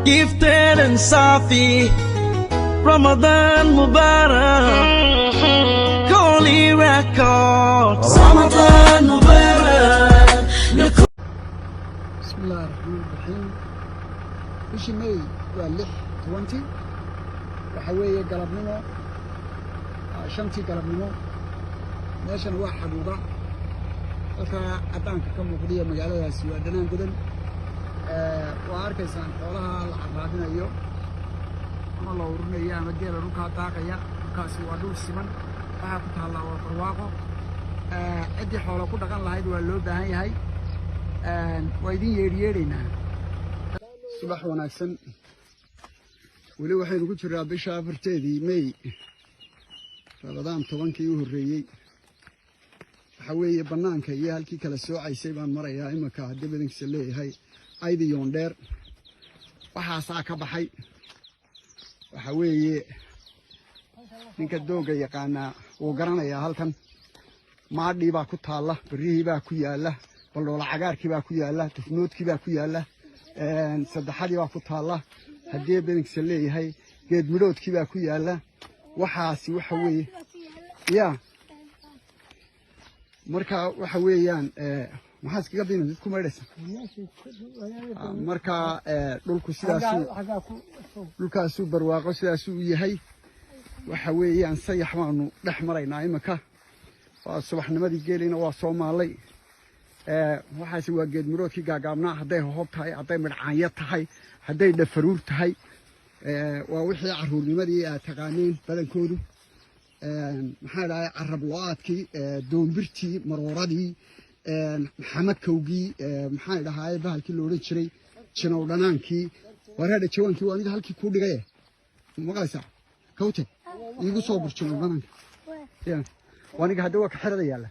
gifted and Safi. Ramadan Mubarak, Holy Records. Ramadan Mubarak. بسم الله الرحمن الرحيم. بشي ماي واللح 20 وحوية قلبنمو شمتي قلبنمو meeshan waa xaduuda halka cadaanka ka muuqdiya magaaladaas waa dhanaan gudan waa arkaysaan xoolaha la caraadinayo ama la ururinayo ama geela dhulka daaqaya kaasi waa dhul siman waxa ku taala waa barwaaqo cidii xoolo ku dhaqan lahayd waa loo baahan yahay waa idin yeedhiyeedhayna subax wanaagsan wali waxaynu ku jiraa bisha 4teedii May Ramadan 10kii u horeeyay حوي بنانك يا هالكي كلا سوعي سيبان مرة يا إما كهدي بدنك سلي هاي أيدي يوندر وحاسا كبحي وحوي نك الدوغ يقانا وقرنا يا هالكن ما عدي باكو تالله بريه باكو ياله والله العقار كي باكو ياله تفنود كي باكو ياله صدحالي باكو تالله هدي بدنك سلي هاي قد مرود كي باكو ياله وحاسي وحوي يا marka waxa weeyaan maxaa iskaga diin dadku meedhaysan marka dhulku sidaas barwaaqo sidaas uu yahay waxa weeyaan sayax waanu dhex maraynaa imaka waa subaxnimadii geelina waa Soomaalay waxaas waa geed miroodkii gaagaabnaa haday hoob tahay haday midcaanya tahay haday dhafaruur tahay waa wixii caruurnimadii aad taqaaneen badankoodu maxaa dhahay carab looadkii doombirtii marooradii maxamed kawgii maxaa dhahay bahalkii loo oran jiray jinow dhanaankii wareeda jawaankii waa aniga halkii ku dhigay maqaysaa kawte igu soo burjino dhanaanka yaa waniga hadda waa ka xirada yaala